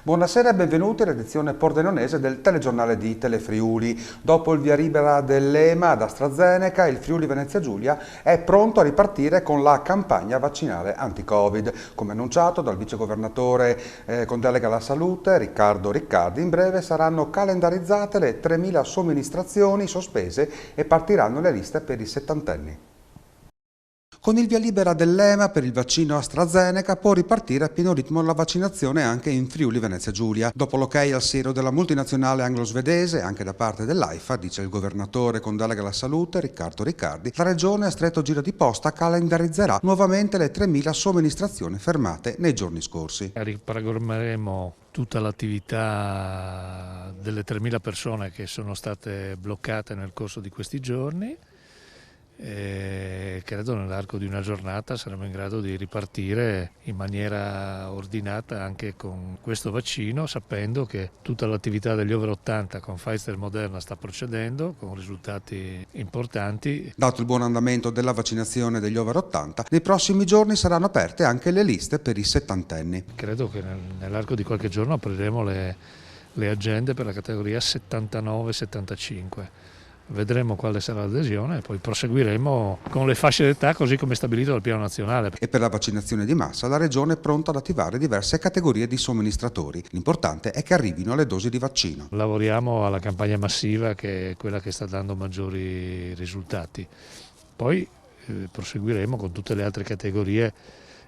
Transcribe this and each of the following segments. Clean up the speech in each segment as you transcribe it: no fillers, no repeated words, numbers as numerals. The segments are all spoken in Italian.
Buonasera e benvenuti all'edizione pordenonese del telegiornale di Telefriuli. Dopo il via libera dell'EMA ad AstraZeneca, il Friuli Venezia Giulia è pronto a ripartire con la campagna vaccinale anti-Covid. Come annunciato dal vicegovernatore con delega alla salute, Riccardo Riccardi, in breve saranno calendarizzate le 3.000 somministrazioni sospese e partiranno le liste per i settantenni. Con il via libera dell'EMA per il vaccino AstraZeneca può ripartire a pieno ritmo la vaccinazione anche in Friuli Venezia Giulia. Dopo l'ok al siero della multinazionale anglo-svedese, anche da parte dell'AIFA, dice il governatore con delega alla salute Riccardo Riccardi, la regione a stretto giro di posta calendarizzerà nuovamente le 3.000 somministrazioni fermate nei giorni scorsi. Riprogrammeremo tutta l'attività delle 3.000 persone che sono state bloccate nel corso di questi giorni. Credo nell'arco di una giornata saremo in grado di ripartire in maniera ordinata anche con questo vaccino, sapendo che tutta l'attività degli over 80 con Pfizer e Moderna sta procedendo con risultati importanti. Dato il buon andamento della vaccinazione degli over 80, nei prossimi giorni saranno aperte anche le liste per i settantenni. Credo che nell'arco di qualche giorno apriremo le agende per la categoria 79-75. Vedremo quale sarà l'adesione e poi proseguiremo con le fasce d'età così come stabilito dal piano nazionale. E per la vaccinazione di massa la Regione è pronta ad attivare diverse categorie di somministratori. L'importante è che arrivino le dosi di vaccino. Lavoriamo alla campagna massiva che è quella che sta dando maggiori risultati. Poi proseguiremo con tutte le altre categorie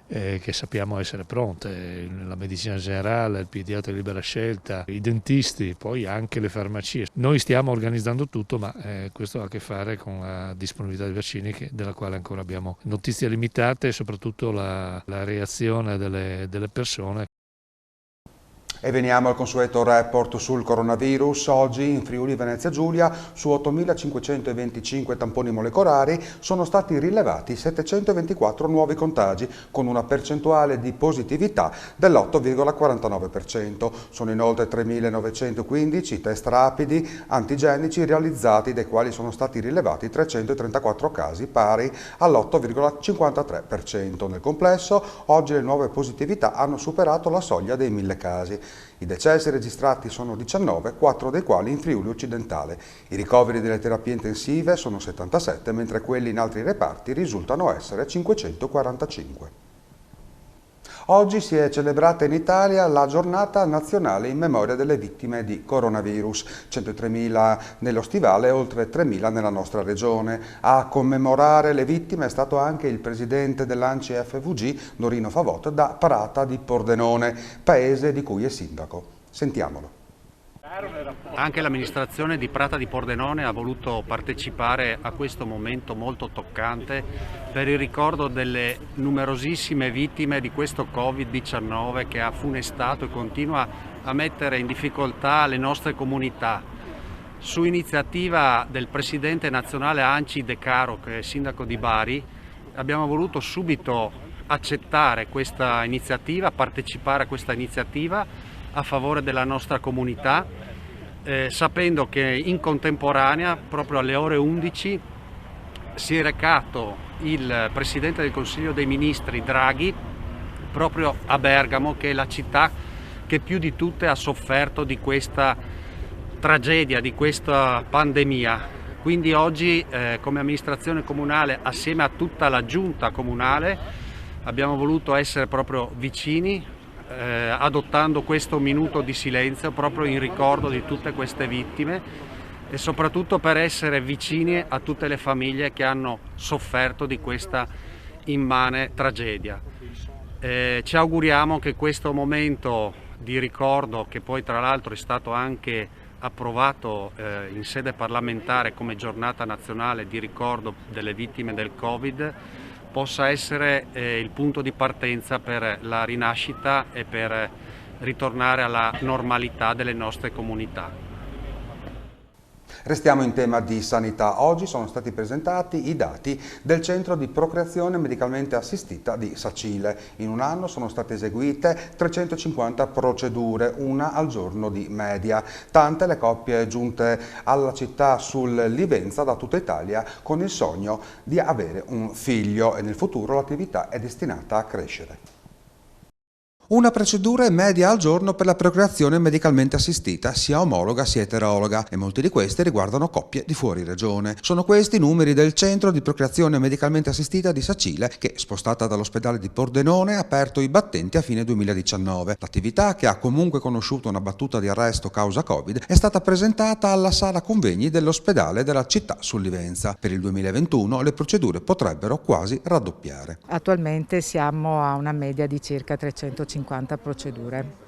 che sappiamo essere pronte, la medicina generale, il pediatra di libera scelta, i dentisti, poi anche le farmacie. Noi stiamo organizzando tutto, ma questo ha a che fare con la disponibilità di vaccini della quale ancora abbiamo notizie limitate e soprattutto la reazione delle persone. E veniamo al consueto report sul coronavirus. Oggi in Friuli Venezia Giulia su 8.525 tamponi molecolari sono stati rilevati 724 nuovi contagi con una percentuale di positività dell'8,49%. Sono inoltre 3.915 test rapidi antigenici realizzati, dai quali sono stati rilevati 334 casi pari all'8,53%. Nel complesso oggi le nuove positività hanno superato la soglia dei 1.000 casi. I decessi registrati sono 19, 4 dei quali in Friuli occidentale. I ricoveri delle terapie intensive sono 77, mentre quelli in altri reparti risultano essere 545. Oggi si è celebrata in Italia la giornata nazionale in memoria delle vittime di coronavirus, 103.000 nello Stivale e oltre 3.000 nella nostra regione. A commemorare le vittime è stato anche il presidente dell'ANCI FVG, Norino Favot, da Parata di Pordenone, paese di cui è sindaco. Sentiamolo. Anche l'amministrazione di Prata di Pordenone ha voluto partecipare a questo momento molto toccante per il ricordo delle numerosissime vittime di questo Covid-19 che ha funestato e continua a mettere in difficoltà le nostre comunità. Su iniziativa del presidente nazionale ANCI De Caro, che è sindaco di Bari, abbiamo voluto subito accettare questa iniziativa, partecipare a questa iniziativa a favore della nostra comunità, sapendo che in contemporanea, proprio alle ore 11, si è recato il Presidente del Consiglio dei Ministri Draghi proprio a Bergamo, che è la città che più di tutte ha sofferto di questa tragedia, di questa pandemia. Quindi oggi come amministrazione comunale, assieme a tutta la giunta comunale, abbiamo voluto essere proprio vicini, adottando questo minuto di silenzio proprio in ricordo di tutte queste vittime e soprattutto per essere vicini a tutte le famiglie che hanno sofferto di questa immane tragedia. Ci auguriamo che questo momento di ricordo, che poi tra l'altro è stato anche approvato in sede parlamentare come giornata nazionale di ricordo delle vittime del Covid, possa essere il punto di partenza per la rinascita e per ritornare alla normalità delle nostre comunità. Restiamo in tema di sanità. Oggi sono stati presentati i dati del centro di procreazione medicalmente assistita di Sacile. In un anno sono state eseguite 350 procedure, una al giorno di media. Tante le coppie giunte alla città sul Livenza da tutta Italia con il sogno di avere un figlio e nel futuro l'attività è destinata a crescere. Una procedura media al giorno per la procreazione medicalmente assistita, sia omologa sia eterologa, e molti di questi riguardano coppie di fuori regione. Sono questi i numeri del Centro di Procreazione Medicalmente Assistita di Sacile che, spostata dall'ospedale di Pordenone, ha aperto i battenti a fine 2019. L'attività, che ha comunque conosciuto una battuta di arresto causa Covid, è stata presentata alla sala convegni dell'ospedale della città sul Livenza. Per il 2021 le procedure potrebbero quasi raddoppiare. Attualmente siamo a una media di circa 350 procedure.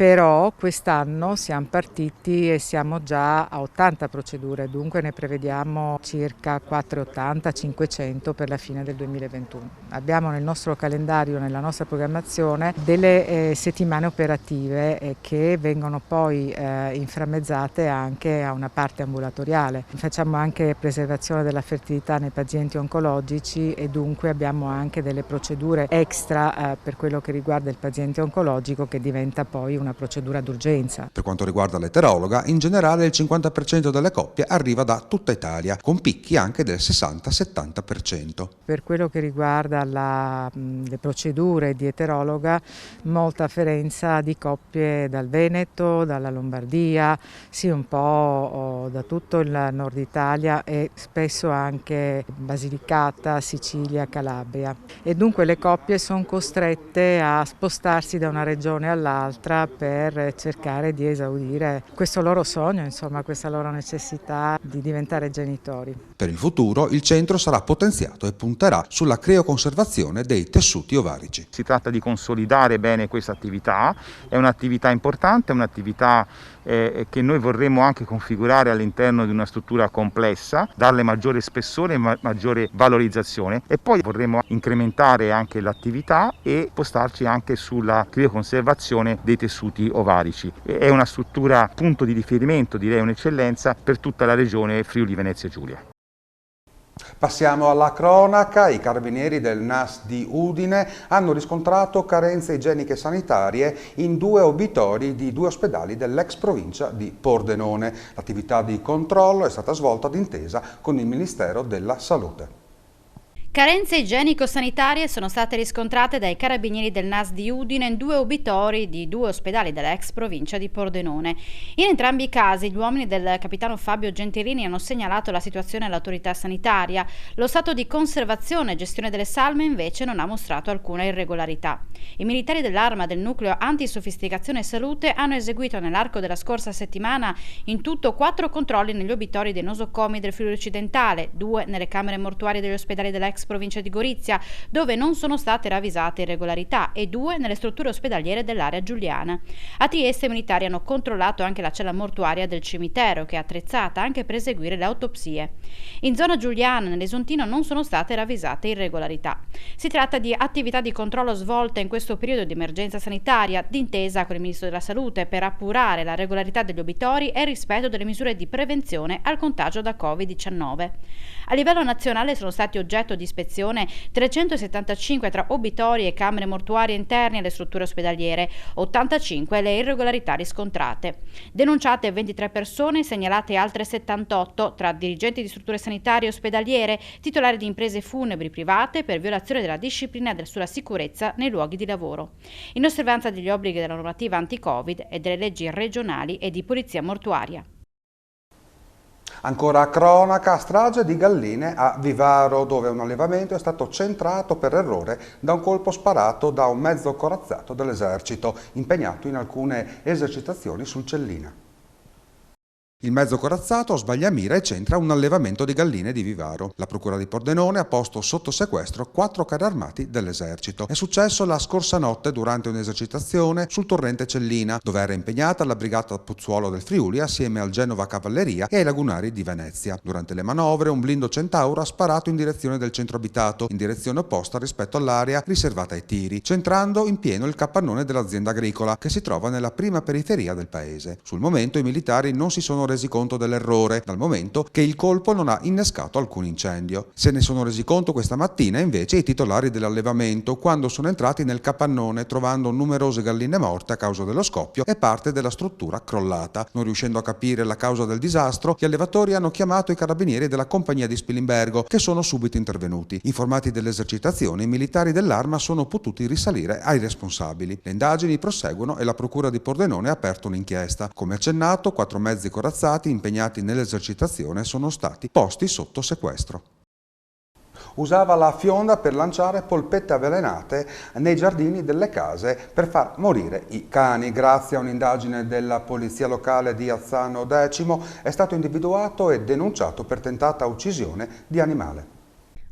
Però quest'anno siamo partiti e siamo già a 80 procedure, dunque ne prevediamo circa 480-500 per la fine del 2021. Abbiamo nel nostro calendario, nella nostra programmazione, delle settimane operative che vengono poi inframmezzate anche a una parte ambulatoriale. Facciamo anche preservazione della fertilità nei pazienti oncologici e dunque abbiamo anche delle procedure extra per quello che riguarda il paziente oncologico, che diventa poi una procedura d'urgenza. Per quanto riguarda l'eterologa, in generale il 50% delle coppie arriva da tutta Italia, con picchi anche del 60-70%. Per quello che riguarda le procedure di eterologa, molta affluenza di coppie dal Veneto, dalla Lombardia, sì, un po' da tutto il nord Italia e spesso anche Basilicata, Sicilia, Calabria. E dunque le coppie sono costrette a spostarsi da una regione all'altra per cercare di esaudire questo loro sogno, insomma, questa loro necessità di diventare genitori. Per il futuro il centro sarà potenziato e punterà sulla crioconservazione dei tessuti ovarici. Si tratta di consolidare bene questa attività, è un'attività importante, è un'attività che noi vorremmo anche configurare all'interno di una struttura complessa, darle maggiore spessore e maggiore valorizzazione, e poi vorremmo incrementare anche l'attività e spostarci anche sulla crioconservazione dei tessuti ovarici. È una struttura punto di riferimento, direi un'eccellenza per tutta la regione Friuli Venezia Giulia. Passiamo alla cronaca. I carabinieri del NAS di Udine hanno riscontrato carenze igieniche sanitarie in 2 obitori di 2 ospedali dell'ex provincia di Pordenone. L'attività di controllo è stata svolta d'intesa con il Ministero della Salute. Carenze igienico-sanitarie sono state riscontrate dai carabinieri del NAS di Udine in 2 obitori di 2 ospedali dell'ex provincia di Pordenone. In entrambi i casi gli uomini del capitano Fabio Gentilini hanno segnalato la situazione all'autorità sanitaria. Lo stato di conservazione e gestione delle salme invece non ha mostrato alcuna irregolarità. I militari dell'Arma del Nucleo Antisofisticazione e Salute hanno eseguito nell'arco della scorsa settimana in tutto 4 controlli negli obitori dei nosocomi del Friuli Occidentale, 2 nelle camere mortuarie degli ospedali dell'ex provincia di Gorizia, dove non sono state ravvisate irregolarità, e 2 nelle strutture ospedaliere dell'area giuliana. A Trieste i militari hanno controllato anche la cella mortuaria del cimitero, che è attrezzata anche per eseguire le autopsie. In zona giuliana, nell'Esontino, non sono state ravvisate irregolarità. Si tratta di attività di controllo svolte in questo periodo di emergenza sanitaria, d'intesa con il Ministro della Salute, per appurare la regolarità degli obitori e il rispetto delle misure di prevenzione al contagio da Covid-19. A livello nazionale sono stati oggetto di ispezione 375 tra obitori e camere mortuarie interne alle strutture ospedaliere, 85 le irregolarità riscontrate. Denunciate 23 persone, segnalate altre 78 tra dirigenti di strutture sanitarie e ospedaliere, titolari di imprese funebri private, per violazione della disciplina sulla sicurezza nei luoghi di lavoro, in osservanza degli obblighi della normativa anti-Covid e delle leggi regionali e di polizia mortuaria. Ancora cronaca, strage di galline a Vivaro, dove un allevamento è stato centrato per errore da un colpo sparato da un mezzo corazzato dell'esercito, impegnato in alcune esercitazioni sul Cellina. Il mezzo corazzato sbaglia mira e centra un allevamento di galline di Vivaro. La procura di Pordenone ha posto sotto sequestro 4 carri armati dell'esercito. È successo la scorsa notte durante un'esercitazione sul torrente Cellina, dove era impegnata la brigata Pozzuolo del Friuli assieme al Genova Cavalleria e ai lagunari di Venezia. Durante le manovre un blindo Centauro ha sparato in direzione del centro abitato, in direzione opposta rispetto all'area riservata ai tiri, centrando in pieno il capannone dell'azienda agricola, che si trova nella prima periferia del paese. Sul momento i militari non si sono resi conto dell'errore, dal momento che il colpo non ha innescato alcun incendio. Se ne sono resi conto questa mattina invece i titolari dell'allevamento quando sono entrati nel capannone trovando numerose galline morte a causa dello scoppio e parte della struttura crollata. Non riuscendo a capire la causa del disastro, gli allevatori hanno chiamato i carabinieri della compagnia di Spilimbergo, che sono subito intervenuti. Informati delle esercitazioni, i militari dell'Arma sono potuti risalire ai responsabili. Le indagini proseguono e la procura di Pordenone ha aperto un'inchiesta. Come accennato, 4 mezzi corazzati impegnati nell'esercitazione sono stati posti sotto sequestro. Usava la fionda per lanciare polpette avvelenate nei giardini delle case per far morire i cani. Grazie a un'indagine della polizia locale di Azzano Decimo è stato individuato e denunciato per tentata uccisione di animale.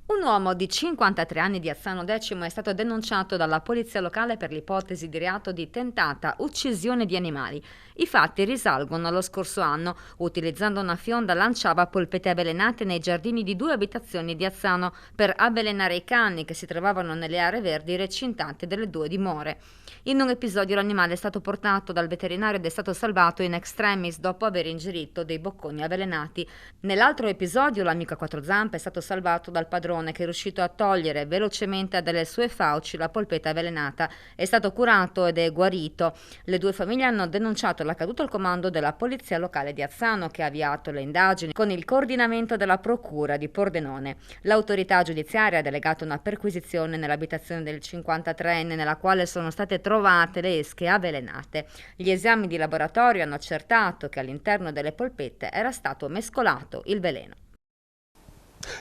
Un uomo di 53 anni di Azzano Decimo è stato denunciato dalla polizia locale per l'ipotesi di reato di tentata uccisione di animali. I fatti risalgono allo scorso anno. Utilizzando una fionda lanciava polpette avvelenate nei giardini di 2 abitazioni di Azzano per avvelenare i cani che si trovavano nelle aree verdi recintate delle 2 dimore. In un episodio l'animale è stato portato dal veterinario ed è stato salvato in extremis dopo aver ingerito dei bocconi avvelenati. Nell'altro episodio l'amico a 4 zampe è stato salvato dal padrone, che è riuscito a togliere velocemente dalle sue fauci la polpetta avvelenata. È stato curato ed è guarito. Le 2 famiglie hanno denunciato l'accaduto al comando della polizia locale di Azzano, che ha avviato le indagini con il coordinamento della procura di Pordenone. L'autorità giudiziaria ha delegato una perquisizione nell'abitazione del 53enne, nella quale sono state trovate le esche avvelenate. Gli esami di laboratorio hanno accertato che all'interno delle polpette era stato mescolato il veleno.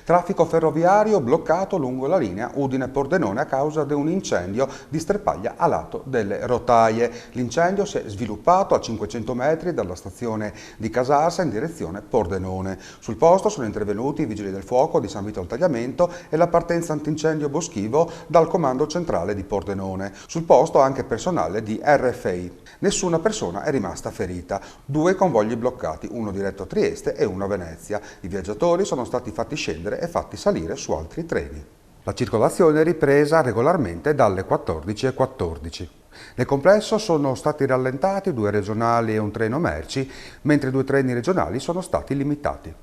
Traffico ferroviario bloccato lungo la linea Udine-Pordenone a causa di un incendio di sterpaglia a lato delle rotaie. L'incendio si è sviluppato a 500 metri dalla stazione di Casarsa in direzione Pordenone. Sul posto sono intervenuti i vigili del fuoco di San Vito al Tagliamento e la partenza antincendio boschivo dal comando centrale di Pordenone. Sul posto anche personale di RFI. Nessuna persona è rimasta ferita. 2 convogli bloccati, uno diretto a Trieste e uno a Venezia. I viaggiatori sono stati fatti scendere e fatti salire su altri treni. La circolazione è ripresa regolarmente dalle 14:14. Nel complesso sono stati rallentati 2 regionali e un treno merci, mentre 2 treni regionali sono stati limitati.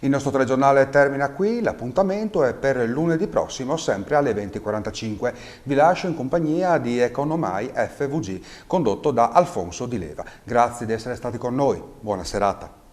Il nostro telegiornale termina qui, l'appuntamento è per lunedì prossimo, sempre alle 20:45. Vi lascio in compagnia di Economai FVG, condotto da Alfonso Di Leva. Grazie di essere stati con noi, buona serata.